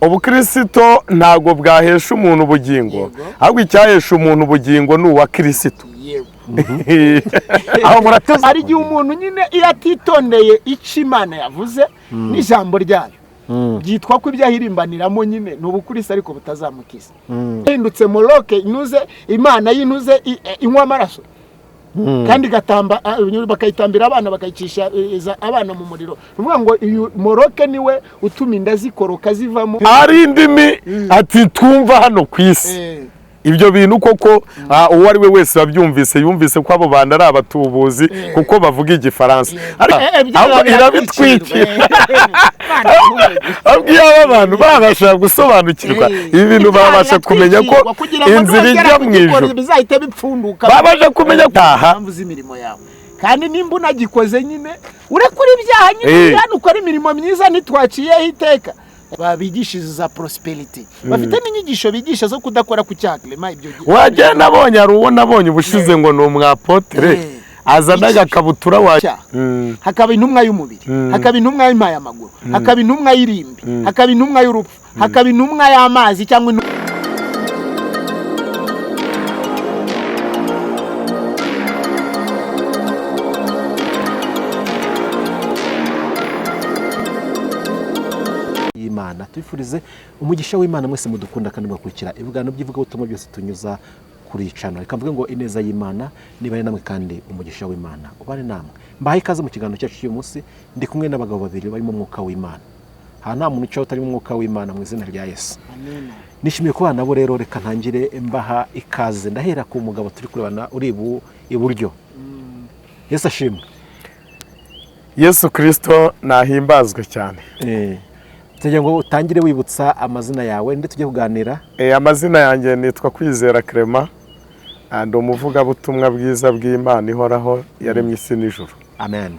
Ubukristo ntago bwahesha umuntu ubugingo, ahubwo icyahesha umuntu ubugingo ni uwa Kristo. Aho murateze ari gihe umuntu nyine iyo atitondeye icyo Imana yavuze n'ijambo ryayo byitwa ko ibyahirimbaniramo nyine n'ubukristo ariko butazamukiza. Hindutse moroke inuze Imana yinuze inywa amaraso kandi gatamba bakayitambira abana bakayicisha abana mu muriro. Uvuga ngo uyu moroke niwe utuma inda zikoroka zivamo ari indimi ati twumva hano kwisi. Ibyo bintu koko uwo ari we wese wabyumvise yumvise ko abo bana ari abatubuzi kuko bavuga igifaransa. Ariko irabitwikira. Abwiye abantu babasha gusobanukirwa ibi bintu, babasha kumenya ko inzira ijya mu ijuru bizahita bipfunduka, babasha kumenya taha mvuze imirimo yawe. Kandi nimba unagikoze nyine urekura ibyaha nyine yani ukora imirimo myiza nitwaciyeho iteka. Babigishije za prosperity bafite n'inyigisho bigisha zo kudakora ku cyaklema. Ibyo wajya nabonye ari uwo nabonye ubushize ngo ni umwapotere azana agakabutura wa hakaba intumwa y'umubiri, hakaba intumwa y'impaye amaguru, hakaba intumwa y'irimbi, hakaba intumwa y'urupfu, hakaba intumwa y'amazi cyangwa Imana. Twifurize umugisha w'Imana mwese mudukunda kandi mukurikira ibigano by'ivugabutumwa byose tunyuza kuri channel. Ikamvuga ngo ineza y'Imana nibane namwe kandi umugisha w'Imana ubane namwe. Mbahaye ikaze mu kiganiro cyacu cy'uyu munsi, ndi kumwe n'abagabo babiri barimo umwuka w'Imana. Nta muntu cyo utari mu mwuka w'Imana mu izina rya Yesu. Amen. Nishimiye kuba nabo rero, reka ntangire mbaha ikaze. Ndahera ku mugabo turi kurebana uri iburyo. Yesu ashimwe. Yesu Kristo nahimbazwe cyane. Tujya ngo utangire wibutsa amazina yawe ndetse tujye kuganira. Amazina yanjye nitwa Kwizera Clement, ndi umuvugabutumwa bwiza bw'Imana ihoraho yaremye isi n'ijuru. Amen.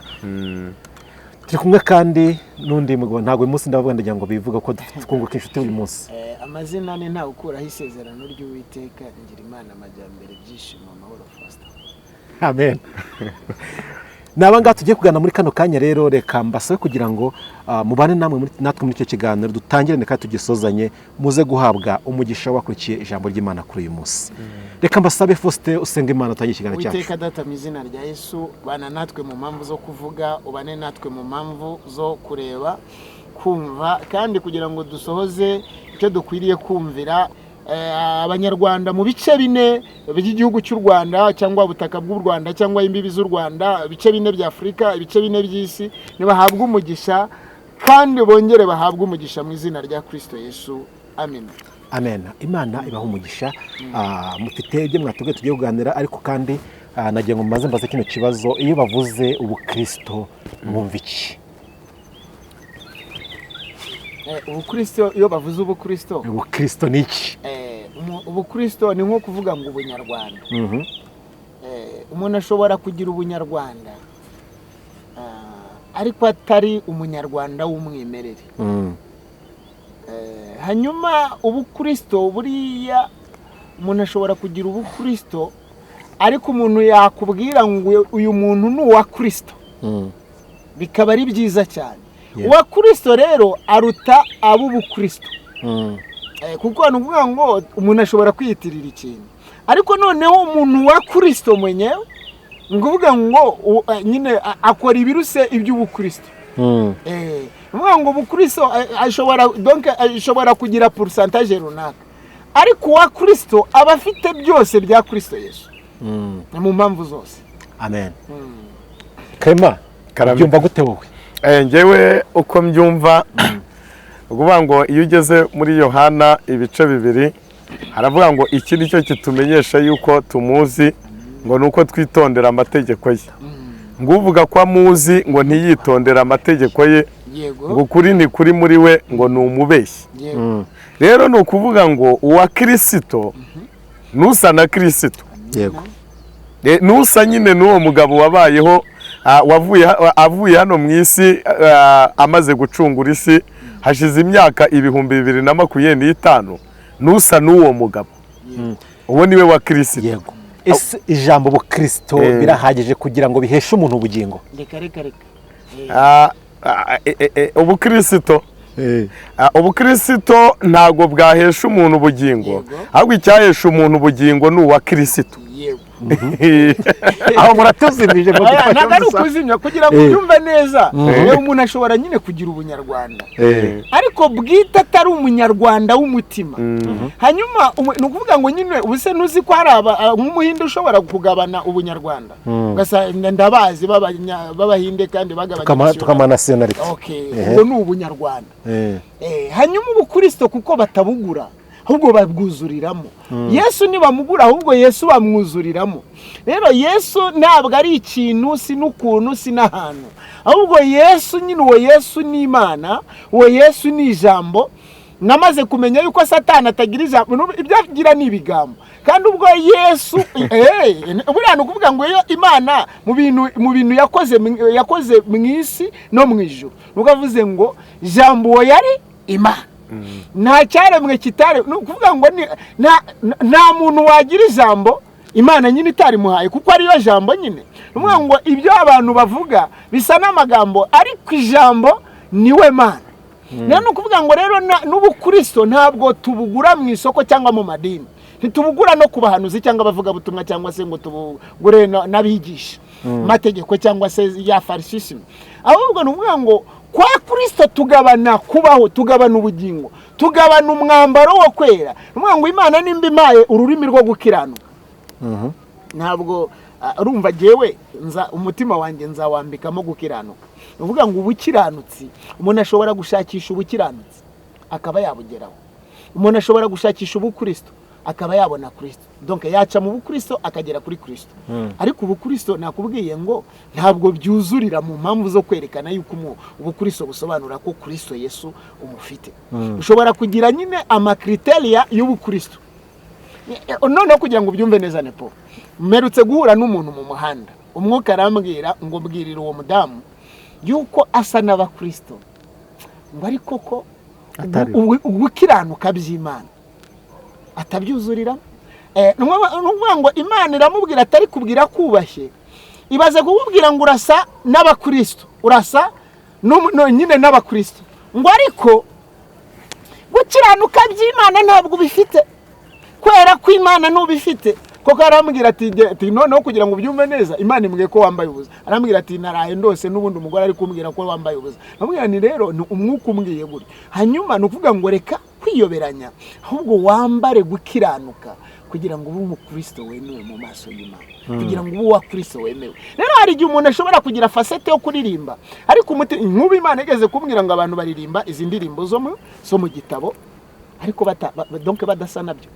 Turi kumwe kandi n'undi mugabo, ntabwo uyu munsi ndavuga ndagira ngo bivuga ko twunguka inshuti uyu munsi. Amazina ni nta ukuraho isezerano ry'Uwiteka Ngirimana Amajyambere Byishimo Amahoro Faster. Amen. Nabanga tugiye kugana muri kano kanya rero, reka mbasabe kugira ngo mubane namwe natwe muri icyo kiganiro dutangire kandi tugisozanye, muze guhabwa umugisha wakurikiye ijambo ry'Imana kuri uyu munsi. Reka mbasabe Faustin usenga Imana tangiye ikiganiro cyacu. Uwiteka data mu izina rya Yesu, bana natwe mu mpamvu zo kuvuga, ubane natwe mu mpamvu zo kureba, kumva, kandi kugira ngo dusohoze icyo dukwiriye kumvira abanyarwanda mu bice bine by'igihugu cy'u Rwanda cyangwa ubutaka bw'u Rwanda cyangwa imbibi z'u Rwanda, ibice bine bya Afrika, ibice bine by'isi, nibahabwa umugisha kandi bongere bahabwa umugisha mu izina rya Kristo Yesu. Amen. Amen. Imana ibaha umugisha. Mufite ibyo mwatubwiye tugiye kuganira, ariko kandi nagiye ngo maze mbaze kino kibazo, iyo bavuze ubukristo bumva iki? Ubukristo, iyo bavuze ubukristo ni iki? Ubukristo ni nko kuvuga ngo ubunyarwanda. Umuntu ashobora kugira ubunyarwanda ariko atari umunyarwanda w'umwimerere. Hanyuma ubukristo buriya umuntu ashobora kugira ubukristo ariko umuntu yakubwira ngo uyu muntu ni uwa Kristo, bikaba ari byiza cyane. Uwa Kristo rero aruta ab'ubukristo. Kuko nukuvuga ngo umuntu ashobora kwiyitirira ikintu, ariko noneho umuntu wa Kristo mwenyewe nguvuga ngo nyine akora ibiruse iby'ubukristo. Nukuvuga ngo ubukristo ashobora kugira pourcentage runaka, ariko uwa Kristo aba afite byose bya Kristo Yesu mu mpamvu zose. Amen. Clement, byumva gute wowe? Ngewe uko mbyumva, ukuvuga ngo iyo ugeze muri Yohana ibice bibiri haravuga ngo iki ni cyo kitumenyesha yuko tumuzi, ngo nuko twitondera amategeko ye. Ngo uvuga ko amuzi ngo ntiyitondera amategeko ye, ngo ukuri ni kuri muri we, ngo ni umubeshyi. Rero ni ukuvuga ngo uwa Kristo nusa na Kristo, nusa nyine n'uwo mugabo wabayeho avuye hano mu isi amaze gucungura isi hashize imyaka 2025, nusa n'uwo mugabo. Uwo niwe wa Kristo. Yego. Ese ijambo ubukristo birahagije kugira ngo biheshe umuntu ubugingo? Reka. Ubukristo ubukristo ntago bwahesha umuntu ubugingo, ahubwo icyahesha umuntu ubugingo ni uwa Kristo. aho muratuzimije ngo ntabwo ari ukuzimya kugira ngo ubyumve neza. Rero umuntu ashobora nyine kugira ubunyarwanda ariko bwite atari umunyarwanda w'umutima. Hanyuma ni ukuvuga ngo nyine ubuse nuzi ko hari nk'umuhinde ushobora kugabana ubunyarwanda ugasanga ndabazi b'abahinde kandi bagabanya tukamanationality. ubwo ni ubunyarwanda. Hanyuma ubukristo kuko batabugura ahubwo babwuzuriramo. Yesu nibamugura ahubwo Yesu bamwuzuriramo. Rero Yesu ntabwo ari ikintu, si n'ukuntu, si n'ahantu, ahubwo Yesu nyine uwo Yesu ni Imana, uwo Yesu ni ijambo. Namaze kumenya yuko Satani atagira ijambo, ibyo agira ni ibigambo. Kandi ubwo Yesu buriya ni ukuvuga ngo iyo Imana mu bintu yakoze mu isi no mu ijuru, nuko avuze ngo jambo uwo yari Imana. Nta cyaremwe kitare, no kuvuga ngo nta muntu wagira ijambo Imana nyine itari muhaye, kuko ariyo jambo nyine. Nuvuga ngo ibyo abantu bavuga bisa n'amagambo, ariko ijambo niwe Mana. None ukuvuga ngo rero n'ubukristo ntabwo tubugura mu isoko cyangwa mu madini, ntitubugura no kubahanuzi cyangwa bavuga butumwa cyangwa se ngo tubugure nabigisha mategeko cyangwa se ya farisisme. Ahubwo nuvuga ngo kwa Kristo tugabana kubaho, tugabana ubugingo, tugabana umwambaro wo kwera. Nuvuga ngo Imana nimba impaye ururimi rwo gukiranuka, ntabwo urumva jewe umutima wanjye nzawambikamo gukiranuka. Nuvuga ngo ubukiranutsi, umuntu ashobora gushakisha ubukiranutsi akaba yabugeraho. Umuntu ashobora gushakisha ubukristo akaba yabona Kristo. Donc yaca mu bukristo akagera kuri Kristo. Ariko ubukristo nakubwiye ngo ntabwo byuzurira mu mpamvu zo kwerekana yuko ubukristo busobanura ko Kristo Yesu umufite. Ushobora kugira nyine amakriteria y'ubukristo. None kugira ngo ubyumve neza nepo, mperutse guhura n'umuntu mu muhanda, umwuka arambwira ngo mbwirire uwo mudamu yuko asa n'abakristo, ngo ariko ko ubukiranuka by'Imana atabyuzurira. Nuvuga ngo Imana iramubwira atari kubwira kubashye, ibaze kukubwira ngo urasa n'abakristo, urasa nyine n'abakristo, ngo ariko gukiranuka by'Imana ntabwo bifite, kwera ko Imana n'ubifite. Koko arambwira ati noneho kugira ngo ubyumve neza, Imana imbwiye ko wambaye ubuza. Arambwira ati naraye ndose n'ubundi umugore ari kumbwira ko wambaye ubuza. Namubwira ni rero ni umwuka umbwiye guri. Hanyuma nukuvuga ngo reka kwiyoberanya, ahubwo wambare gukiranuka kugira ngo ube umukristo wemewe mu maso y'Imana, kugira ngo ube uwa Kristo wemewe. Rero hari igihe umuntu ashobora kugira facette yo kuririmba, ariko nk'ubu Imana igeze kumbwira ngo abantu baririmba izi ndirimbo zo mu gitabo, ariko donc badasa nabyo.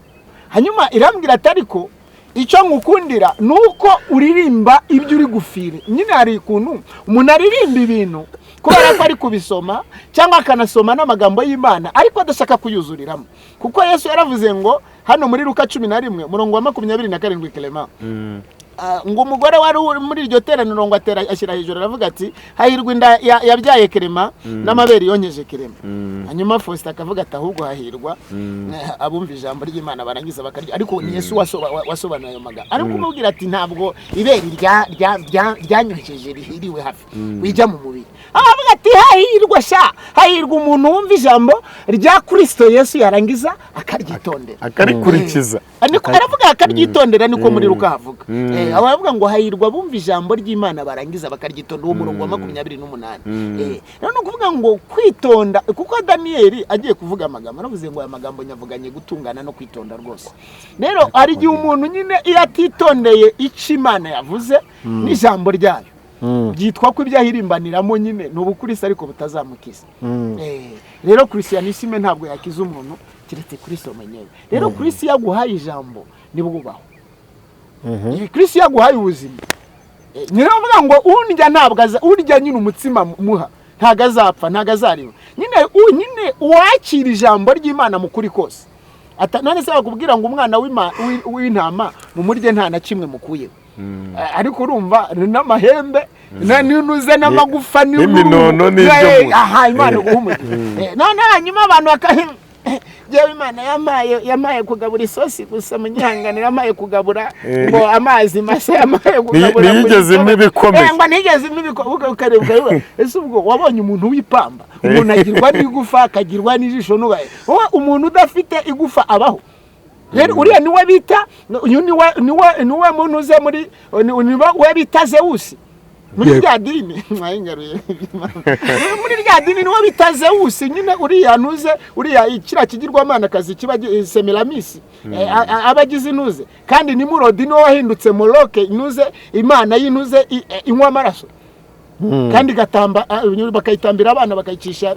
Hanyuma irambwira atariko icyo ngukundira nuko uririmba ibyo uri gufire. Nyine hari ikuntu umuntu aririmba ibintu kubera ko ari kubisoma cyangwa akanasoma n'amagambo y'Imana ariko adashaka kuyuzuriramo, kuko Yesu yaravuze ngo hano muri Luka 11 murongo wa 27 Clement, ngo umugore wari muri iryo teraniro ngo atera ashyira hejuru aravuga ati hahirwa inda yabyaye Clement n'amabere yonyeje Clement. Hanyuma Faustin akavuga ati ahubwo hahirwa abumva ijambo ry'Imana barangiza bakarya. Ariko ni Yesu wasobanuye ayo magambo, ariko umubwira ati ntabwo ibere ryanyoheje rihiriwe hafi wijya mu mubiri. Avuga ati hahirwa umuntu wumva ijambo rya Kristo Yesu yarangiza akaryitondera akarikurikiza. Aravuga akaryitondera niko muri Luka havuga. Abavuga ngo hahirwa bumva ijambo ry'Imana barangiza bakaryitondera, uwo murongo wa 28. Rero no kuvuga ngo kwitonda, kuko Daniel agiye kuvuga amagambo aravuze ngo aya magambo nyavuganye gutungana no kwitonda rwose. Rero ari gihe umuntu nyine iyo atitondeye icyo Imana yavuze n'ijambo ryayo, byitwa ko ibyahirimbaniramo nyine n'ubukristo ariko butazamukiza. Rero Christianisme ntabwo yakiza umuntu kiretse Kristo mwenyewe. Rero Kristo yaguhaye ijambo nibwubaho. Kristo yaguhaye ubuzima. Niravuga ngo urya ntabwo urya nyine umutsima muha ntago azapfa, ntago azariwe. Nyine uwakira ijambo ry'Imana mu kuri kose. None se bakubwira ngo umwana w'intama mu murye nta na kimwe mukuye. Ariko urumva n'amahembe n'unuze n'amagufa n'iminono n'ibyo Imana guhumuye. None hanyuma abantu jewe Imana yamaye kugabura isosi gusa munyihanganira, yamaye kugabura ngo amazi masa, yamaye kugabura nigeze imibikomeye ngo nigeze imibikomeye ukarebwa. Ese ubwo wabonye umuntu w'ipamba umuntu agirwa n'igufa akagirwa n'ijisho n'ubaye wowe umuntu udafite igufa abaho rero uriya niwe bita niwe muntu uze niwe bita Zewusi muri rya dini mwayingaruye muri rya dini niwe bita Zewusi nyine uriya ntuze uriya kira kigirwamana kazi kiba Semiramisi abagize intuze kandi ni Murodi niwe wahindutse Moloke intuze imana y'intuze inywa amaraso kandi gatamba bakayitambira abana bakayicisha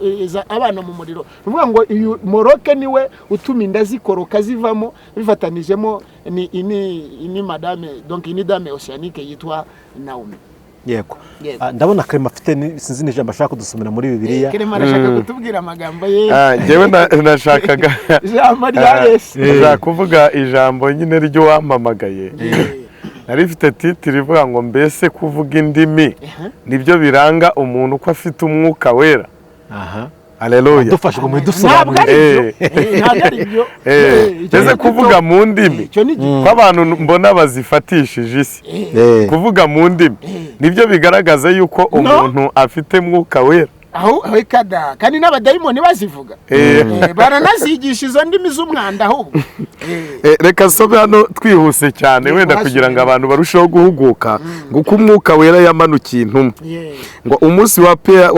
abana mu muriro uvuga ngo uyu Moloke niwe utuma inda zikoroka zivamo bifatanijemo ni madame donc ni dame Oceanique yitwa Naomi. Yego. Ndabona Clement afite sinzi n'ijambo ashaka kudusomera muri Bibiliya. Clement arashaka kutubwira amagambo ye. Njyewe nashakaga ijambo rya Yesu. Ndashaka kuvuga ijambo nyine ryo wampamagaye. Narifite titiri ivuga ngo mbese kuvuga indimi nibyo biranga umuntu ko afite umwuka wera. Haleluya. Dufashe ngo mudusobanurire. Ntabwo Ese kuvuga mu ndimi ko abantu mbona bazifatishije isi. Kuvuga mu ndimi nibyo bigaragaza yuko umuntu afite mwuka wera. aho kada kandi n'abadayimoni bazivuga baranazigisha izo ndimi z'umwanda ahubwo reka sobe hano twihuse cyane wenda kugira ngo abantu barusheho guhuguka nguko umwuka wera yamanukiye intumwa ngo umunsi wa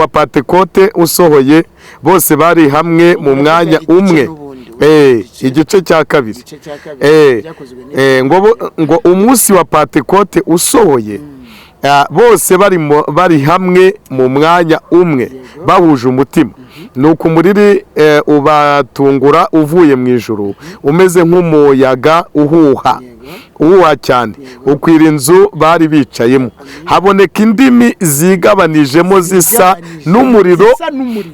Pentekote usohoye bose bari hamwe mu mwanya umwe igice cya kabiri ngo umunsi wa Pentekote usohoye bose bari hamwe mu mwanya umwe bahuje umutima nuko umuriri ubatungura uvuye mu ijuru umeze nk'umuyaga uhuha cyane ukwira inzu bari bicayemo haboneka indimi zigabanijemo zisa n'umuriro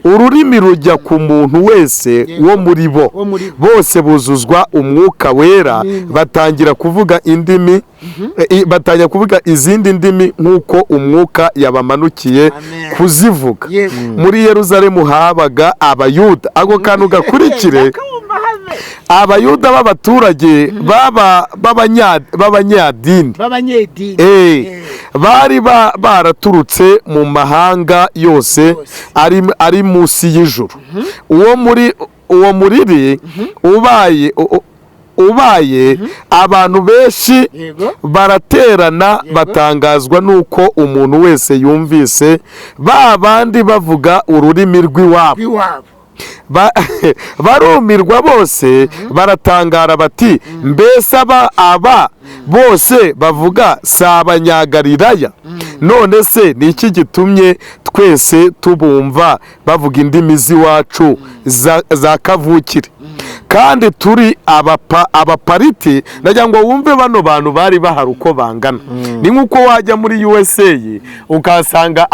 ururimi rujya ku muntu wese wo muri bo bose buzuzwa umwuka wera batangira kuvuga izindi ndimi nk'uko umwuka yabamanukiye kuzivuga muri Yerusalemu habaga abayuda ako kantu gakurikire abayuda b'abaturage b'abanyadini bari baraturutse mu mahanga yose ari munsi y'ijuru uwo muriri ubaye abantu benshi baraterana batangazwa nuko umuntu wese yumvise bandi bavuga ururimi rw'iwabo barumirwa bose baratangara bati mbese aba bose bavuga si abanyagalilaya none se ni iki gitumye twese tubumva bavuga indimi z'iwacu za kavukire kandi turi abapariti nagira ngo wumve bano bantu bari bahari uko bangana ni nk'uko wajya muri USA ukahasanga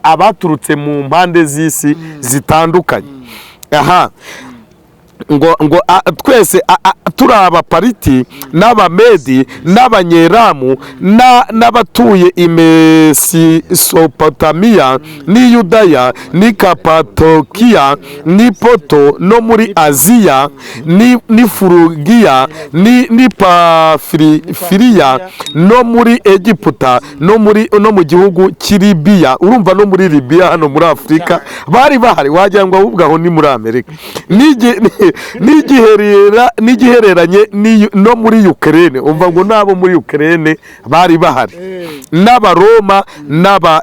abaturutse mu mpande z'isi zitandukanye ngo twese turi abapariti n'abamedi n'abanyeramu n'abatuye Mesopotamiya n'i Yudaya n'i Kapatokiya n'i Poto no muri Aziya n'i Furugiya n'i Pafiriya no muri Egiputa no mu gihugu cy'Ilibiya urumva no muri Libiya hano muri Afurika bari bahari wagira ngo ahubwo aho ni muri Amerika n'igihereranye no muri Ukraine umva ngo nabo muri Ukraine bari bahari n'abaroma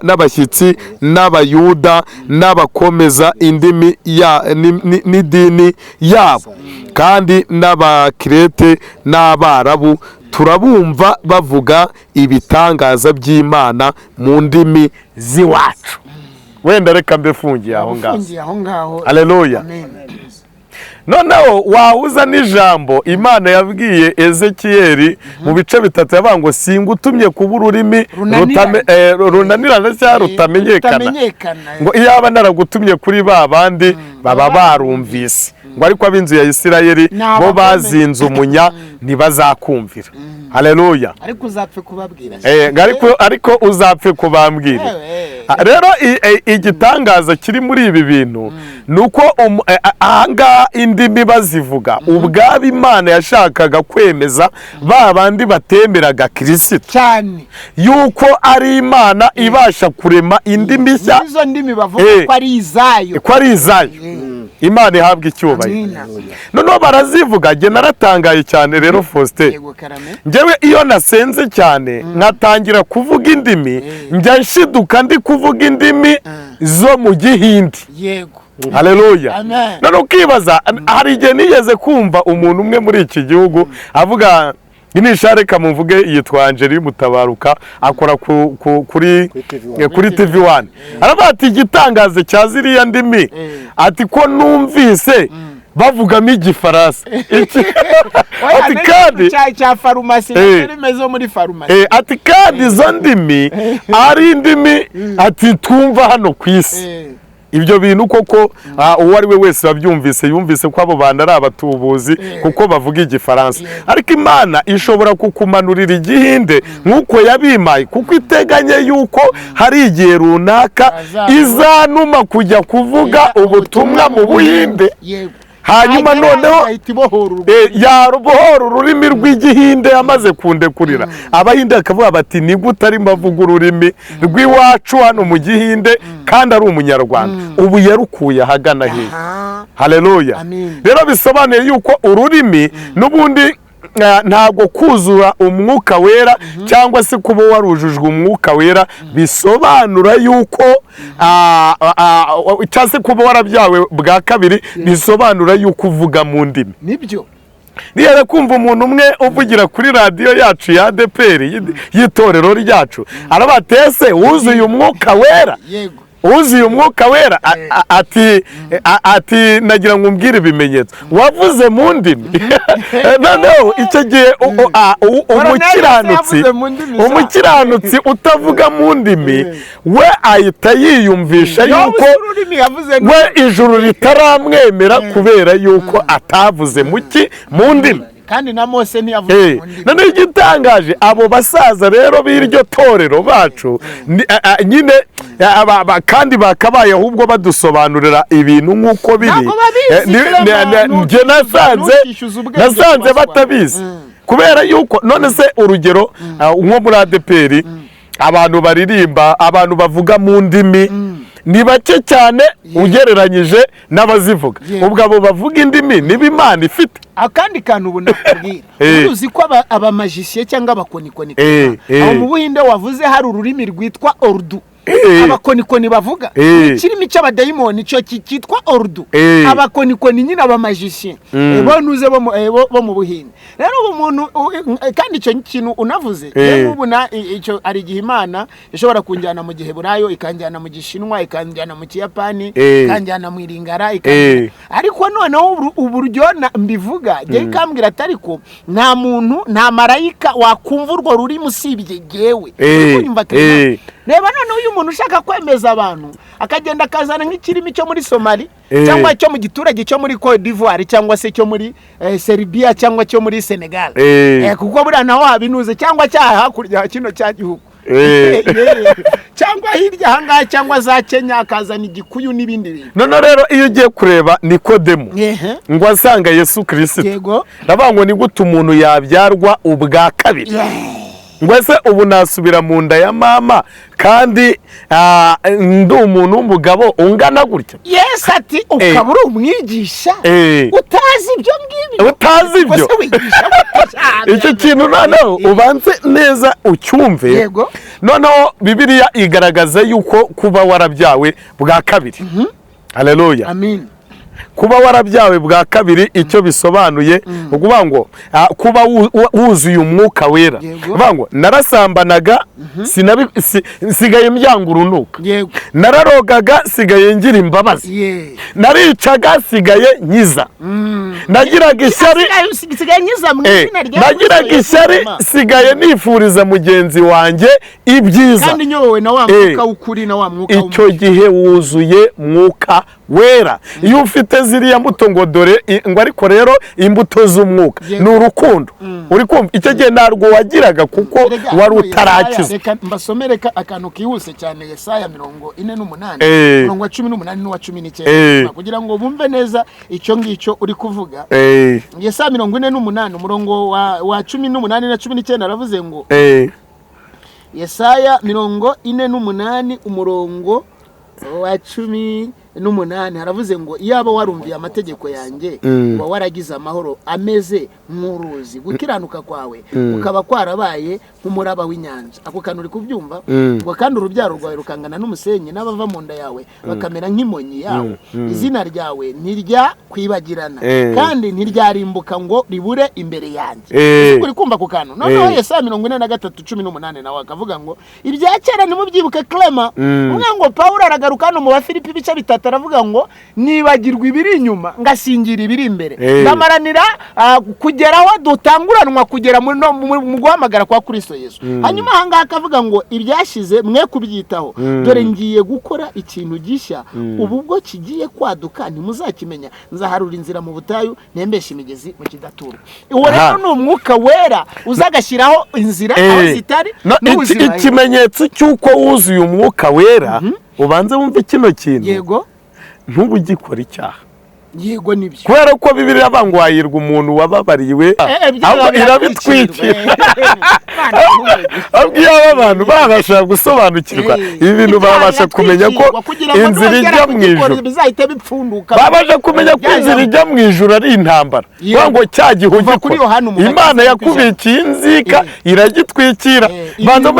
n'abashyitsi n'abayuda n'abakomeza indimi n'idini yabo kandi n'abakirete n'abarabu turabumva bavuga ibitangaza by'Imana mu ndimi z'iwacu wenda reka mbefungiye aho ngaho haleluya noneho wawuza n'ijambo Imana yabwiye Ezekiyeli mu bice bitatu yavuga ngo singutumye kuba ururimi runanirana cyangwa rutamenyekana ngo iyaba naragutumye kuri bandi baba barumvise ngo ariko ab'inzu ya Isirayeli bo bazinze umunya ntibazakumvira haleluya ariko uzapfe kubabwira ariko uzapfe kubambwira rero igitangaza kiri muri ibi bintu nuko ahangaha indimi bazivuga ubwabo Imana yashakaga kwemeza ba bandi batemeraga Kristo cyane yuko ari Imana ibasha kurema indimi nshya. Izo ndimi bavuga ko ari izayo, Imana ihabwa icyubahiro. Noneho barazivuga, nge naratangaye cyane rero Faustin. Ngewe iyo nasenze cyane nkatangira kuvuga indimi, njya nshiduka ndi kuvuga indimi zo mu Gihindi. Yego. Haleluya. None ukibaza, hari igihe nigeze kumva umuntu umwe muri iki gihugu avuga nishareka muvuge yitwa Angeli Mutabaruka, akora kuri TV1. Aravuga ati igitangaze cya ziriya ndimi ati ko numvise bavugamo Igifaransa. Ati kandi cya farumasi zo muri farumasi. Ati kandi izo ndimi ari indimi ati twumva hano ku isi. Ibyo bintu koko uwo ari we wese wabyumvise yumvise ko abo bantu ari abatubuzi kuko bavuga Igifaransa. Ariko Imana ishobora kukumanurira Igihinde nk'uko yabimaye, kuko iteganye yuko hari igihe runaka izanuma kujya kuvuga ubutumwa mu Buhinde. Hanyuma noneho yabohora ururimi rw'Igihinde amaze kundekurira. Abahinde bakavuga bati ni gute arimo avuga ururimi rw'iwacu hano mu Gihinde kandi ari umunyarwanda. Ubu yarukuye ahagana hehe. Haleluya. Rero bisobanuye yuko ururimi n'ubundi ntabwo kuzura umwuka wera cyangwa se kuba warujujwe umwuka wera bisobanura yuko cyangwa se kuba warabyawe bwa kabiri bisobanura yuko uvuga mu ndimi. Nibyo. Niyo kumva umuntu umwe uvugira kuri radiyo yacu ya ADPR y'itorero ryacu arabatese wuzuye umwuka wera. Yego. Uzuye umwuka wera ati nagira ngo umbwire ibimenyetso wavuze mu ndimi. Noneho icyo gihe umukiranutsi utavuga mu ndimi we ahita yiyumvisha yuko we ijuru ritaramwemera kubera yuko atavuze mu ndimi. Kandi na Mose ntiyavuze mu ndimi. None igitangaje abo basaza rero b'iryo torero bacu nyine kandi bakabaye ahubwo badusobanurira ibintu nk'uko biri. Nge nasanze batabizi kubera yuko none se urugero nko muri ADPR abantu baririmba, abantu bavuga mu ndimi ni bake cyane ugereranyije n'abazivuga. Ubwo abo bavuga indimi niba Imana ifite. Akandi kantu ubu nakubwira, uzi ko abamajisiye cyangwa abakonikoni aho mu Buhinde wavuze hari ururimi rwitwa Urdu. Abakonikoni bavuga ikirimi cy'abadayimoni cyo cyitwa Urdu. Abakonikoni nyine abamajisiye bonuze bo mu Buhinde. Rero umuntu kandi icyo kintu unavuze ubu icyo ari igihe Imana ishobora kunjyana mu Giheburayo, ikanjyana mu Gishinwa, ikanjyana mu Kiyapani, ikanjyana mu Iringara, ariko noneho uburyo mbivuga ngiye kambwira atari ko nta muntu nta marayika wakumva urwo rurimi usibye jewe. Reba noneho uyu muntu ushaka kwemeza abantu akagenda akazana nk'ikirimi cyo muri Somali cyangwa cyo mu giturage cyo muri Côte d'Ivoire cyangwa se cyo muri Serbia cyangwa cyo muri Senegal, kuko buriya naho habinuze cyangwa cyaha hakurya kino cya gihugu cyangwa hirya ahangaha cyangwa za Kenya akazana Igikuyu n'ibindi bintu. None rero iyo ugiye kureba Nikodemu ngo asanga Yesu Kristo ndavuga ngo ni gute umuntu yabyarwa ubwa kabiri. Ngo ese ubu nasubira mu nda ya mama kandi ndi umuntu w'umugabo ungana gutya. Yes ati ukaba uri umwigisha utazi ibyo ngibyo. Utazi ibyo. Icyo kintu noneho ubanze neza ucyumve. Noneho Bibiliya igaragaza yuko kuba warabyawe bwa kabiri. Haleluya. Amen. Kuba warabyawe bwa kabiri icyo bisobanuye ukuvuga ngo kuba wuzuye umwuka wera. Ukuvuga ngo narasambanaga sigaye mbyanga urunuka, nararogaga sigaye ngira imbabazi, naricaga sigaye nkiza, nagiraga ishyari sigaye nifuriza mugenzi wanjye ibyiza. Kandi nyowe na wa mwuka w'ukuri na wa mwuka icyo gihe wuzuye mwuka wera. Iyo ufite ziriya mbuto ngo dore ngo ariko rero imbuto z'umwuka ni urukundo. Uri kumva icyo gihe ntarwo wagiraga kuko wari utarakiza. Reka mbasomere akantu kihuse cyane, Yesaya 48 umurongo wa 18 n'uwa 19 kugira ngo bumve neza icyo ngicyo uri kuvuga. Yesaya 48 umurongo wa 18 na 19 aravuze ngo Yesaya 48 umurongo wa 18 haravuze ngo iyaba warumviye amategeko yanjye ngo waragize amahoro ameze nk'uruzi, gukiranuka kwawe ukaba kwarabaye nk'umuraba w'inyanja. Ako kantu uri kubyumva ngo kandi urubyaro rwawe rukangana n'umusenyi, n'abava mu nda yawe bakamera nk'imonyi yawe. Izina ryawe ntirya kwibagirana kandi ntiryarimbuka ngo ribure imbere yanjye. Uri kumva ku kantu noneho Yesaya 43:18 nawe akavuga ngo ibya kera nimubyibuke Clement. Umwe ngo Pawulo aragaruka no mu Bafilipi ibice 3 aravuga ngo nibagirwa ibiri inyuma ngasingira ibiri imbere, ndamaranira kugeraho dutanguranwa kugera mu guhamagara kwa Kristo Yesu. Hanyuma hanga akavuga ngo ibyashize mwe kubyitaho, dore ngiye gukora ikintu gishya, ubu bwo kigiye kwaduka ntimuzakimenya, nzaharura inzira mu butayu nembesha imigezi mu kidaturwa. Uwo rero ni umwuka wera uzagashyiraho inzira aho zitari. Ikimenyetso cy'uko wuzuye umwuka wera ubanze wumve kino kintu. Yego, ntubugikora icyaha. Yego nibyo, kubera ko Bibiliya bangwayirwa umuntu wababariwe ahubwo irabitwikira. Abwiye abantu babasha gusobanukirwa ibi bintu, babasha kumenya ko inzira ijya mu ijuru, bizahita bipfunduka. babasha kumenya ko inzira ijya mu ijuru ari intambara, ngo cya gihe ugikora Imana yakubikiye inzika iragitwikira. Banza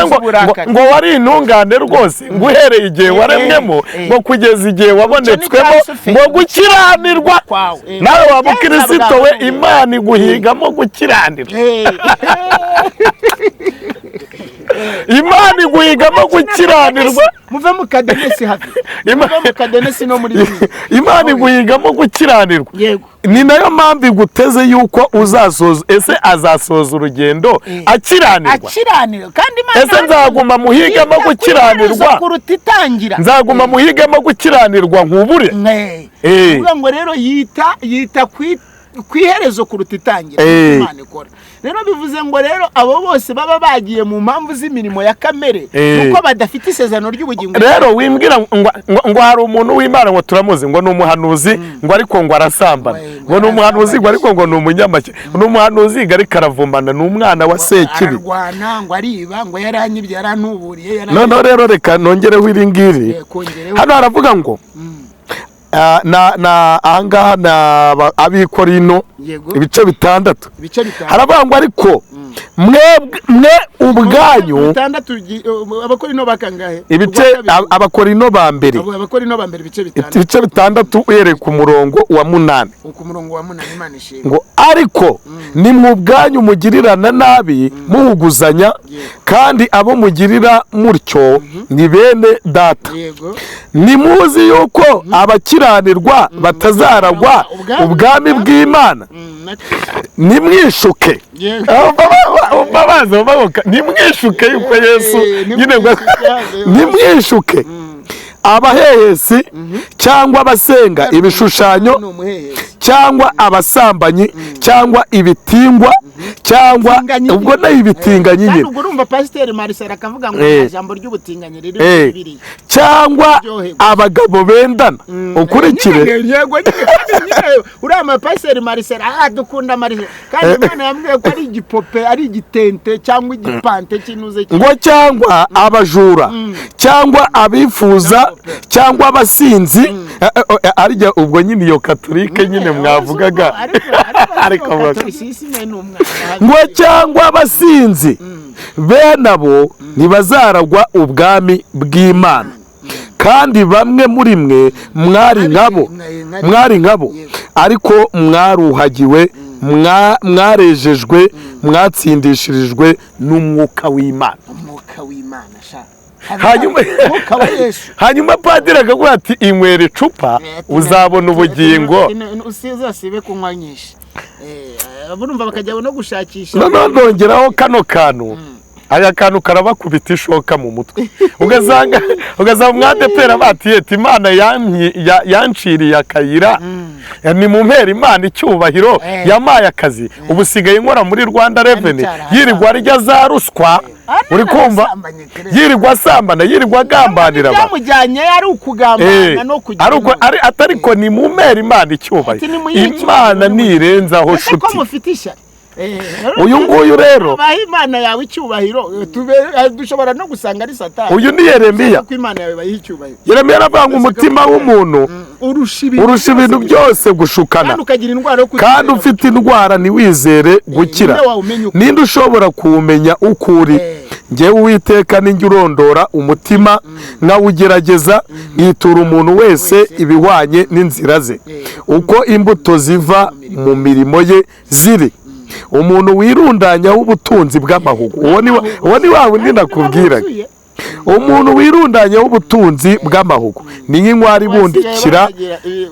ngo wari intungane rwose, ngo uhereye igihe waremwemo ngo kugeza igihe wabonetswemo ngo gukiranirwa. Nawe wa mukristo we Imana iguhigamo gukiranirwa. Imana iguhigamo gukiranirwa. Muve mu kadenesi hafi, muve mu kadenesi no muri Imana iguhigamo gukiranirwa. Yego, ni nayo mpamvu iguteze yuko uzasoza. Ese azasoza urugendo akiranirwa? Kandi Imana ese nzaguma muhigamo gukiranirwa? Nzaguma muhigamo gukiranirwa nkubure? Uvuga ngo rero yita kwiherezo kuruta itangira Imana ikora. Rero bivuze ngo rero abo bose baba bagiye mu mpamvu z'imirimo ya kamere nuko badafite isezerano ry'ubugingo. Rero wimbwira ngo hari umuntu w'Imana ngo turamuzi ngo ni umuhanuzi ngo ariko ngo arasambana, ngo ni umuhanuzi ngo ariko ngo ni umunyamake, ni umuhanuzi ngo ariko aravumbana, ni umwana wa Sekibi, ararwana ngo ariba ngo yaranyibye yaranuburiye. Noneho rero reka nongereho iri ngiri. Hano haravuga ngo ahangaha na Abikorino ibice 6 haravuga ngo ariko mwe ubwanyu Abakorino bakangahe ibice Abakorino ba mbere ibice 6 uhereye ku murongo wa 8 Imana ishimwe ngo ariko ni mu bwanyu mugirirana nabi muhuguzanya, kandi abo mugirira mutyo ni bene data. Nimuzi yuko abakiranirwa batazaragwa ubwami bw'Imana. Nimwishuke, nimwishuke yuko Yesu nyine ngo nimwishuke abahehesi cyangwa abasenga ibishushanyo cyangwa abasambanyi cyangwa ibitingwa cyangwa ubwo nayo ibitinganyi nyine. Ubwo urumva Pasteur Marcel akavuga ngo ijambo ry'ubutinganyi riri muri Bibiliya, cyangwa abagabo bendana. Ukurikire yego nyine urama Pasteur Marcel dukunda Marcel, kandi Imana yambwiye ko ari igipope, ari igitente cyangwa igipante kinuze ngo cyangwa abajura cyangwa abifuza cyangwa abasinzi. Arya ubwo nyine iyo Katolike nyine mwavugaga, ariko ngo cyangwa abasinzi bene abo ntibazaragwa ubwami bw'Imana. Kandi bamwe muri mwe mwari nkabo ariko mwaruhagiwe, mwarejejwe, mwatsindishirijwe n'umwuka w'Imana. Hanyuma Padiri akavuga ati inywera icupa uzabona ubugingo. Uzasibe kunywa nyinshi. Burumva bakajya no gushakisha. Nongeraho kano kantu aya kantu karabakubita ishoka mu mutwe ugasanga mwadepera batiyete Imana yanciriye akayira ni mu mpera Imana icyubahiro yamaye akazi ubu sigaye nkora muri Rwanda Revenue yirirwa arya za ruswa uri kumva yirirwa asambana yirirwa agambanira byamujyanye ari ukugambana no kugira atariko ni mu mpera Imana icyubahiro Imana nirenzaho shuti uyu nguyu rero Imana yawe icyubahiro dushobora no gusanga ari Satani uyu ni Yeremiya ko Imana yawe bayiha icyubahiro Yeremiya aravanga umutima w'umuntu urusha ibintu byose gushukana kandi ufite indwara ntiwizere gukira ninde ushobora kuwumenya ukuri njyewe Uwiteka ninjye urondora umutima nkawugerageza nkitura umuntu wese ibihwanye n'inzira ze uko imbuto ziva mu mirimo ye ziri umuntu wirundanyaho ubutunzi bw'amahugu uwo ni wa wundi nakubwiraga umuntu wirundanyaho ubutunzi bw'amahugu ni nk'inkware ibundikira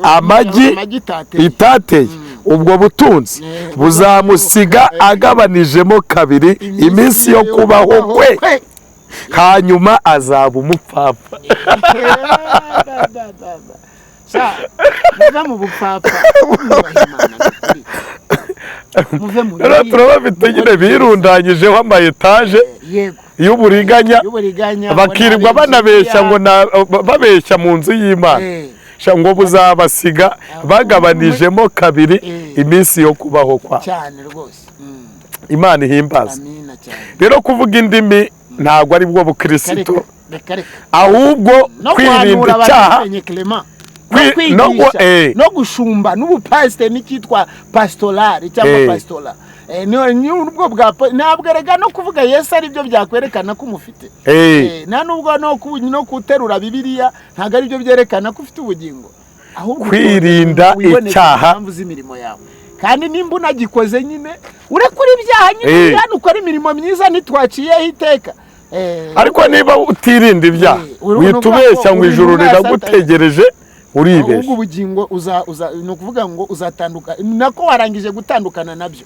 amagi itateye ubwo butunzi buzamusiga agabanijemo kabiri iminsi yo kubaho kwe hanyuma azaba umupfapfa muve mu bupfapfa turabafite nyine birundanyijeho amayetaje y'uburiganya bakirirwa banabeshya ngo babeshya mu nzu y'Imana ngo buzabasiga bagabanijemo kabiri iminsi yo kubaho kwa Imana ihimbaza rero kuvuga indimi ntabwo ari bwo bukristo ahubwo kwirinda icyaha no gushumba n'ubupasiteri n'icyitwa pastorale cyangwa pastola ntabwo erega no kuvuga Yesu ari byo byakwerekana ko umufite nta nubwo no guterura Bibiliya ntabwo ari byo byerekana ko ufite ubugingo ahubwo kwirinda icyaha z'imirimo yawe kandi nimba unagikoze nyine urekura ibyaha nyine hano ukora imirimo myiza ntitwaciyeho iteka ariko niba utirinda ibyaha wihita ubeshya ngo ijuru riragutegereje uribeshya ubwo ubugingo ni ukuvuga ngo uzatandukana nako warangije gutandukana nabyo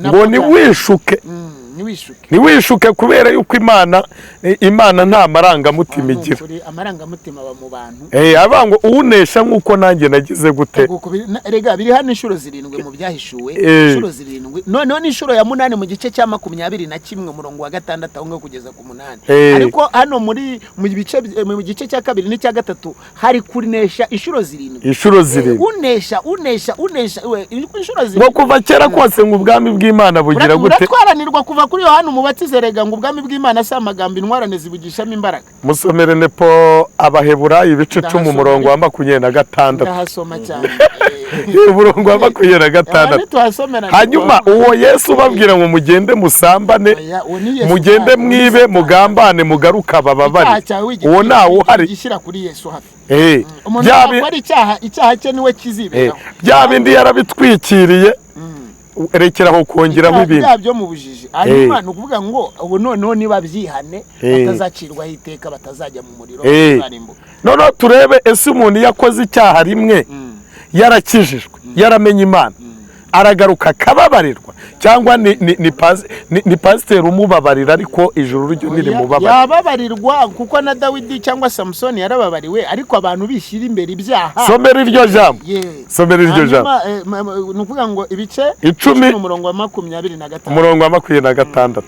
ngo ntiwishuke ntiwishuke kubera yuko Imana nta marangamutima igira amarangamutima aba mu bantu avuga ngo uwunesha nk'uko nanjye nagize gute rega biri hano inshuro 7 mu byahishuwe inshuro 7 noneho ni inshuro ya 8 mu gice cya 21 umurongo wa 6 aho ngo kugeza ku 8 ariko hano mu gice cya 2 n'icya 3 hari kunesha inshuro 7 unesha inshuro 7 ngo kuva kera kose ngo ubwami bw'Imana bugira gute uratwaranirwa kuva kuri Yohana umubatiza rega ngo ubwami bw'Imana si amagambo intwarane zibugishamo imbaraga musomere nepo Abaheburayo ibice 10 umurongo wa 26 ndahasoma cyane umurongo wa 26 hanyuma uwo Yesu babwira ngo mugende musambane mugende mwibe mugambane mugaruka bababari uwo nawo hari gishyira kuri Yesu hafi ari icyaha cye niwe kiziberaho bya bindi yarabitwikiriye rekeraho kongeraho ibindi byo mu bujiji hanyuma no kuvuga ngo ubu noneho niba byihane batazacirwaho iteka batazajya mu muriro barimbuka none turebe ese umuntu yakoze icyaha rimwe yarakijijwe yaramenye Imana aragaruka kababarirwa cyangwa ni pasiteri umubabarira ariko ijuru ryo niri mubabarira yababarirwa kuko na Dawidi cyangwa Samson yarababariwe ariko abantu bishyira imbere ibyaha somera iryo jambo no kuvuga ngo ibice 10 umurongo wa 26 umurongo wa 26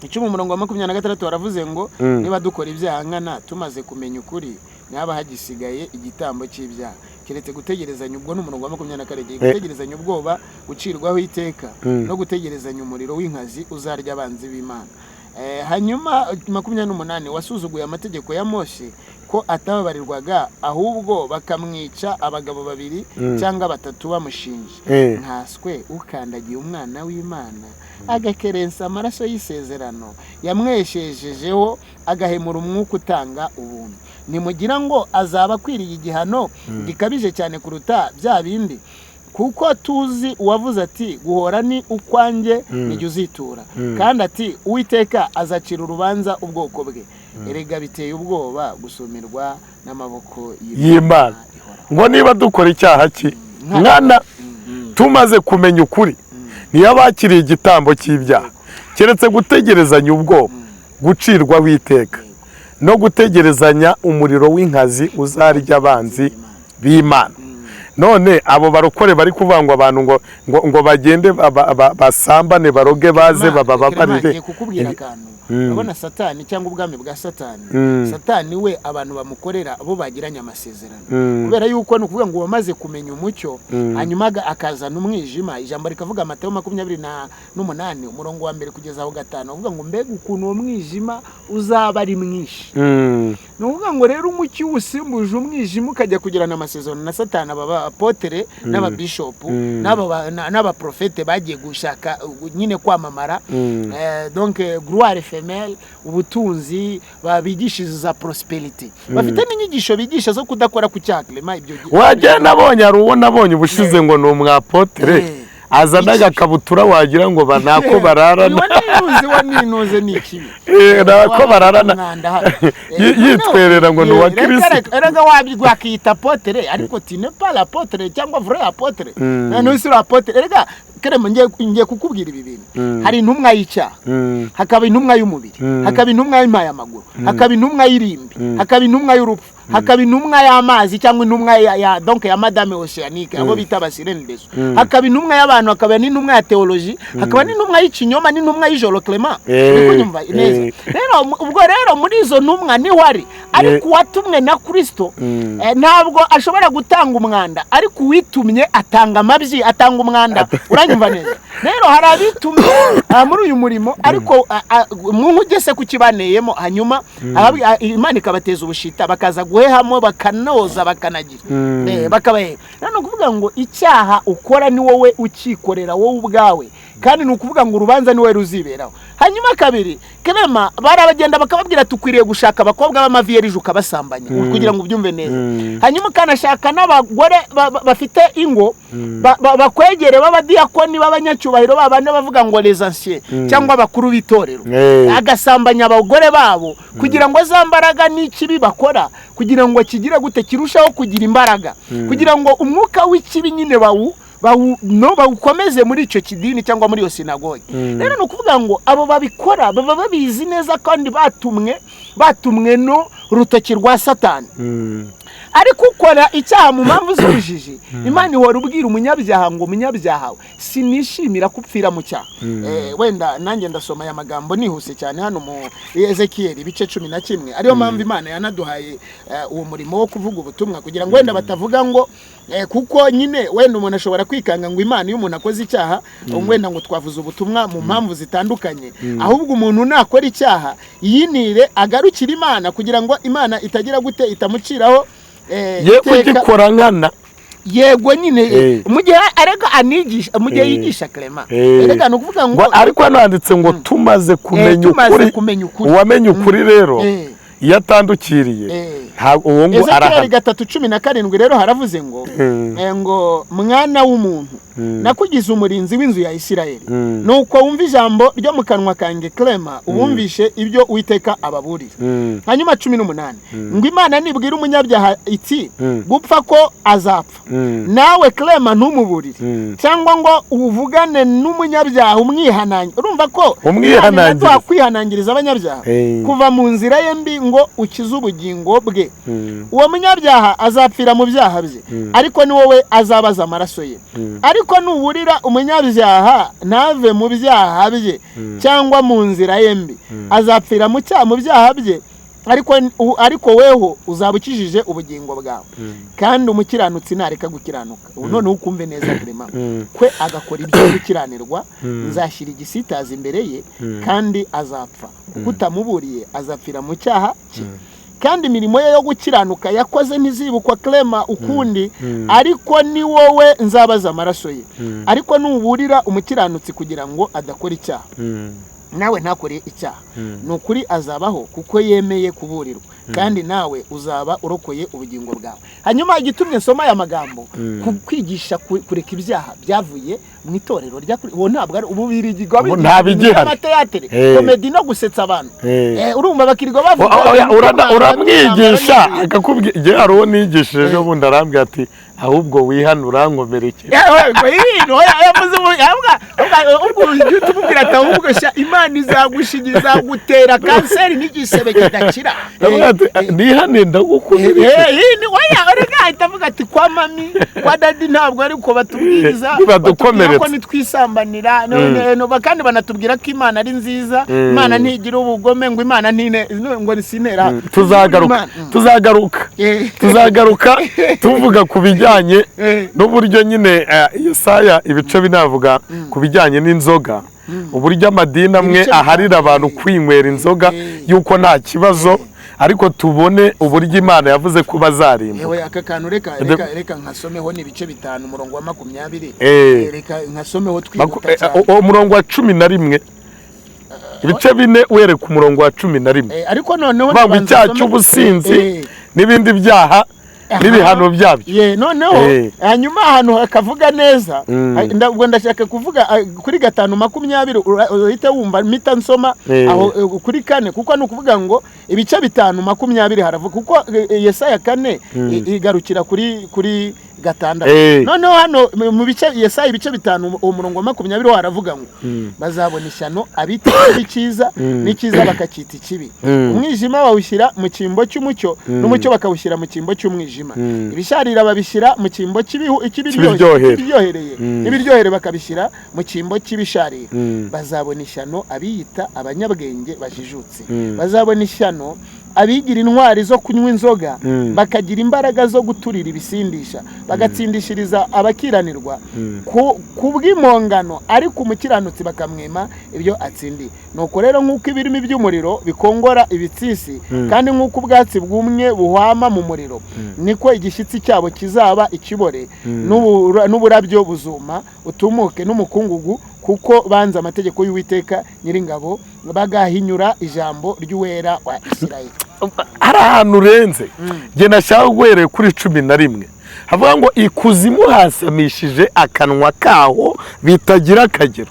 icyo umurongo wa 26 waravuze ngo niba dukora ibyaha nkana tumaze kumenya ukuri nyaba hagisigaye igitambo cy'ibyaha keretse gutegerezanya ubwo n'umurongo wa 24 gutegerezanya ubwoba gucirwaho iteka no gutegerezanya umuriro w'inkazi uzarya abanzi b'Imana hanyuma 28 wasuzuguye amategeko ya Mose ko atababarirwaga ahubwo bakamwica abagabo 2 cyangwa 3 bamushinje nkaswe ukandagiye umwana w'Imana agakerensa amaraso y'isezerano yamweshejejeho agahemura umwuka utanga ubuntu nimugira ngo azaba kwiriye igihano gikabije cyane kuruta bya bindi kuko tuzi uwavuze ati guhora ni ukwanjye nijye uzitura kandi ati Uwiteka azacira urubanza ubwoko bwe erega biteye ubwoba gusumirwa n'amaboko y'Imana ngo niba dukora icyaha ki nkana tumaze kumenya ukuri niyo bakiriye igitambo cy'ibyaha keretse gutegerezanya ubwoba gucirwaho iteka no gutegerezanya umuriro w'inkazi uzarya abanzi b'Imana. None abo barokore bari kuvangwa abantu ngo bagende basambane baroge baze bababarire. Kukubwira akantu urabona Satani cyangwa ubwami bwa Satani, Satani we abantu bamukorera bo bagiranye amasezerano, kubera yuko no kuvuga ngo wamaze kumenya umucyo hanyuma akazana umwijima. Ijambo rikavuga Mateo 28 umurongo wa 1 kugeza aho 5 uvuga ngo mbega ukuntu uwo mwijima uzaba ari mwinshi. No kuvuga ngo rero umucyo usimbuje umwijima ukajya kugirana amasezerano na Satani, aba apotre n'aba bishop n'aba profete bagiye gushaka nyine kwamamara, donc gloire femelle, ubutunzi babigishiriza prosperity, bafite n'inyigisho bigisha zo kudakora ku cyaklema. Ibyo wagenda abonye ari uwo nabonye ubushize ngo ni umwapotre azana agakabutura wagira ngo banako bararana ninuze n'ikibi nako bararana yitwerera ngo ni uwa Kristo. Erega wabigwakita apotre ariko tine pas l'apotre cyangwa vrai apotre none usura apotre. Erega kerema ngiye kukubwira ibi bintu, hari intumwa y'icyaha, hakaba intumwa y'umubiri, hakaba intumwa y'impaye amaguru, hakaba intumwa y'irimbi, hakaba intumwa y'urupfu, hakaba intumwa y'amazi cyangwa intumwa ya donc ya Madame Oceanique abo bita basirene deso, hakaba intumwa y'abantu, hakaba n'intumwa ya theology, hakaba n'intumwa y'ikinyoma n'intumwa y'ijoro Clement. Niko nyumva neza. Rero ubwo rero muri izo ntumwa ni wari ariko watumwe na Kristo, ntabwo ashobora gutanga umwanda, ariko witumye atanga amabyi, atanga umwanda. Uranyumva neza? Rero hari abitumye muri uyu murimo, ariko mwungu ugese kukibaneyemo, hanyuma Imana ikabateza ubushita bakaza guhehamo bakanoza bakanagira bakabahe. Nano kuvuga ngo icyaha ukora ni wowe ukikorera wowe ubwawe, kandi ni ukuvuga ngo urubanza ni wowe ruziberaho. Hanyuma kabiri Clement barabagenda bakababwira tukwiriye gushaka abakobwa b'amavierije ukabasambanya kugira ngo ubyumve neza. Hanyuma kanashaka n'abagore bafite ingo bakwegere b'abadiakoni b'abanyacyubahiro babane bavuga ngo les anciens cyangwa abakuru b'itorero, agasambanya abagore babo kugira ngo zambaraga n'ikibi bakora kugira ngo kigira gute kirushaho kugira imbaraga, kugira ngo umwuka w'ikibi nyine bawukomeze muri icyo kidini cyangwa muri iyo sinagogi. Rero no kuvuga ngo abo babikora baba babizi neza kandi batumwe no rutoki rwa Satani. Ariko ukora icyaha mu mpamvu z'ubujiji, Imana ihora ubwira umunyabyaha ngo umunyabyaha sinishimira kupfira mu cyaha. Wenda nanjye ndasoma aya magambo nihuse cyane hano mu Ezekiel ibice 11, ariyo mpamvu Imana yanaduhaye uwo murimo wo kuvuga ubutumwa kugira ngo wenda batavuga ngo kuko nyine wenda umuntu ashobora kwikanga ngo Imana iyo umuntu akoze icyaha wenda ngo twavuze ubutumwa mu mpamvu zitandukanye, ahubwo umuntu nakora icyaha yinire agarukira Imana kugira ngo Imana itagira gute itamuciraho ye kugikora nkana. Yego nyine mu gihe arega anigisha, mu gihe yigisha Clement erega no kuvuga ngo ariko ananditse ngo tumaze kumenya ukuri, uwamenye ukuri rero iyo atandukiriye uwo ngo arahari. 3:17 rero haravuze ngo mwana w'umuntu nakugize umurinzi w'inzu ya Isirayeli, nuko wumva ijambo ryo mu kanwa kanjye Clement ubumvishe ibyo Uwiteka ababurira. Hanyuma 18 ngo Imana nibwira umunyabyaha iti gupfa ko azapfa, nawe Clement ntumuburire cyangwa ngo uvugane n'umunyabyaha umwihanangiriza. Urumva ko umwihanangiriza kwihanangiriza abanyabyaha kuva mu nzira ye mbi ngo ukize ubugingo bwe. Uwo munyabyaha azapfira mu byaha bye, ariko ni wowe azabaza amaraso ye. Ariko nuburira umunyabyaha ntave mu byaha bye cyangwa mu nzira ye mbi, azapfira mu byaha bye, ariko weho uzabukijije ubugingo bwawe. Kandi umukiranutsi nareka gukiranuka. None ukumve neza Clement kwe agakora ibyo gukiranirwa, nzashyira igisitaza imbere ye kandi azapfa. Kutamuburiye azapfira mu cyaha cye, kandi imirimo ye yo gukiranuka yakoze ntizibukwa Clement ukundi, ariko ni wowe nzabaza amaraso ye. Ariko nuburira umukiranutsi kugira ngo adakora icyaha, nawe ntakore icyaha, nukuri azabaho kuko yemeye kuburirwa. kandi nawe uzaba urokoye ubugingo bwawe. Hanyuma igitumye nsoma aya magambo kwigisha kureka ibyaha byavuye mu itorero rya uwo ntabwo ari ububirigi n'amateatere komedi no gusetsa abantu. Urumva bakirirwa bavuga uramwigisha akakubwira hari uwo nigishije ubundi arambwira ati ahubwo wihanura nkomereke Imana izagushigiza gutera kanseri n'igisebe kidakira nihane ndagukomereke ahita avuga ati kwa mami kwa dadi ntabwo ariko batubwiriza ko nitwisambanira kandi banatubwira ko Imana ari nziza, Imana ntigira ubugome, ngo Imana ngo sinera. Tuzagaruka tuvuga ku bijyanye n'uburyo nyine Yesaya ibice binavuga ku bijyanye n'inzoga, uburyo amadini amwe aharira abantu kwinywera inzoga yuko nta kibazo, ariko tubone uburyo Imana yavuze ko bazarimbuka. Aka kantu reka nkasomeho ni ibice 5 umurongo wa 20. Reka nkasomeho twihuta cyane umurongo wa 11 ibice 4 were ku murongo wa 11. Ariko noneho bangwa icyaha cy'ubusinzi n'ibindi byaha n'ibihano byabyo. Noneho hanyuma ahantu hakavuga neza, ndabwo ndashaka kuvuga kuri 5:20 uhita wumva mpita nsoma aho kuri 4, kuko no kuvuga ngo ibice 5:20 haravuga, kuko Yesaya 4 igarukira kuri gatandatu. Noneho hano mu bice Yesaya ibice 5 umurongo wa 20 haravuga ngo bazabona ishyano abita icyiza n'ikiza bakakita ikibi, umwijima bawushyira mu cyimbo cy'umucyo n'umucyo bakawushyira mu cyimbo cy'umwijima, ibisharira babishyira mu cyimbo cy'ibiryohereye n'ibiryohere bakabishyira mu cyimbo cy'ibisharira. Bazabona ishyano abiyita abanyabwenge bajijutse, bazabona ishyano abigira intwari zo kunywa inzoga, bakagira imbaraga zo guturira ibisindisha, bagatsindishiriza abakiranirwa kubw'imongano, ariko umukiranutsi bakamwema ibyo atsindiye. Nuko rero nk'uko ibirimi by'umuriro bikongora ibitsisi, kandi nk'uko ubwatsi bwumwe buhwama mu muriro, niko igishyitsi cyabo kizaba ikibore, n'uburabyo buzuma utumuke n'umukungugu, kuko banze amategeko y'Uwiteka Nyiringabo, bagahinyura ijambo ry'uwera wa Isirayeli. Hari ahantu urenze nge nashaka guhereye kuri 11 havuga ngo ikuzimu hasamishije akanwa kaho bitagira akagero,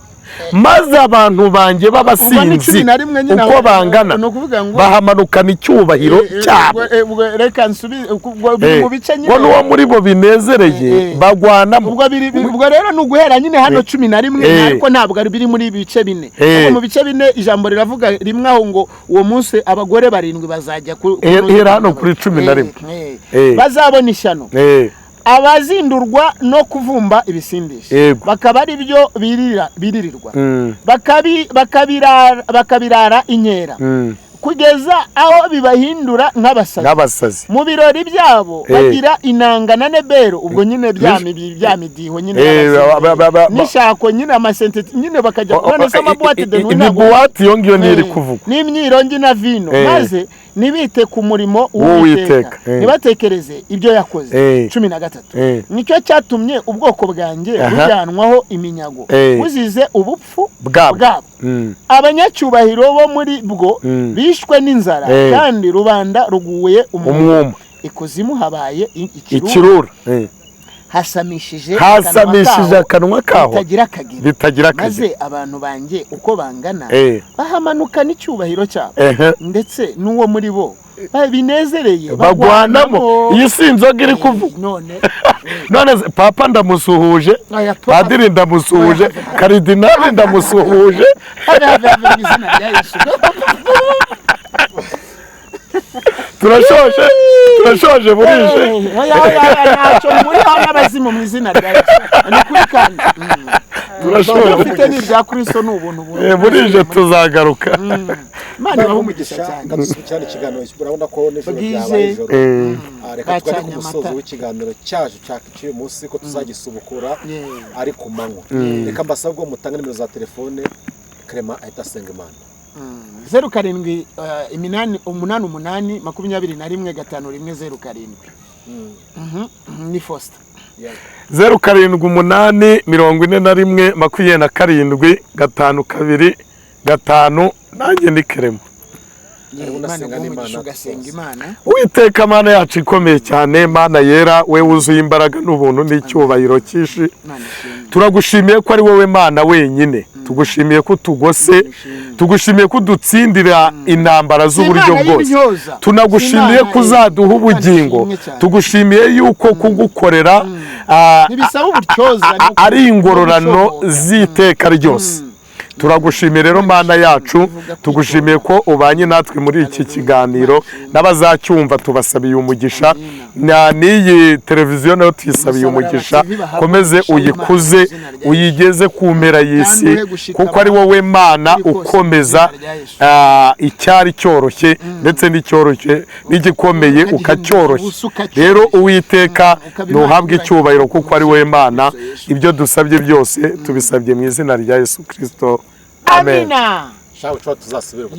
maze abantu banjye b'abasinzi uko bangana bahamanukana icyubahiro cyabo. Reka nsubize mu bice nyine ngo muri bo binezereye bagwanamo. Ubwo rero nuguhera nyine hano 11, ariko ntabwo ari biri muri ibice 4. Mu bice 4 ijambo riravuga rimwe aho ngo uwo munsi abagore 7 bazajya hera hano kuri 11 bazabona ishyano abazindurwa no kuvumba ibisindisha, bakaba ari byo biririrwa, bakabirara inkera, kugeza aho bibahindura nk'abasazi. Mu birori byabo bagira inanga na nebero, ubwo nyine byamidiho nyine nishako nyine amasente nyine bakajya none se amabuwate de buwate yo ngiyo niri kuvuga n'imyirongi na vino, maze nibite ku murimo w'Uwiteka, nibatekereze ibyo yakoze. 13 nicyo cyatumye ubwoko bwanjye bujyanwaho iminyago, buzize ubupfu bwabo. Abanyacyubahiro bo muri bwo bishwe n'inzara, kandi rubanda ruguye umwuma. Ikuzimu habaye ikirura, hasamishije akanwa kaho bitagira akagero, maze abantu banjye uko bangana bahamanuka n'icyubahiro cyabo, ndetse n'uwo muri bo binezereye bagwanamo. Iyi si inzoga iri kuvuga none papa ndamusuhuje, padiri ndamusuhuje, karidinali ndamusuhuje. turashoje burije ntacyo muri hano abazimu mu izina rya Yesu ni kuri kandi turashoje ufite n'ibya Kristo n'ubuntu burije tuzagaruka. Imana ibahe umugisha cyane cyane ikiganiro urabona ko n'ijoro ryabaye ijoro. Reka twari ku musozo w'ikiganiro cyaje cy'uyu munsi ko tuzagisubukura ari ku manywa. Reka mbasabwe mutange nimero za telefone Clement ahita asenga Imana. 0788215107 ni Foster 0788412752 nanjye ni Clement. ugasenga Imana. Uwiteka Mana yacu ikomeye cyane, Mana yera, we wuzuye imbaraga n'ubuntu n'icyubahiro cyinshi, turagushimiye ko ari wowe Mana wenyine, tugushimiye ko tugose, tugushimiye ko dutsindira intambara z'uburyo bwose, tunagushimiye ko uzaduha ubugingo, tugushimiye yuko kugukorera ari ingororano z'iteka ryose. Turagushimiye rero Mana yacu, tugushimiye ko ubanye natwe muri iki kiganiro, n'abazacyumva tubasabiye umugisha, n'iyi televiziyo nayo tuyisabiye umugisha, komeze uyikuze uyigeze ku mpera y'isi, kuko ari wowe Mana ukomeza icyari cyoroshye ndetse n'icyoroshye n'igikomeye ukacyoroshya. Rero Uwiteka ntuhabwe icyubahiro kuko ari wowe Mana, ibyo dusabye byose tubisabye mu izina rya Yesu Kristo. Amen. Amina.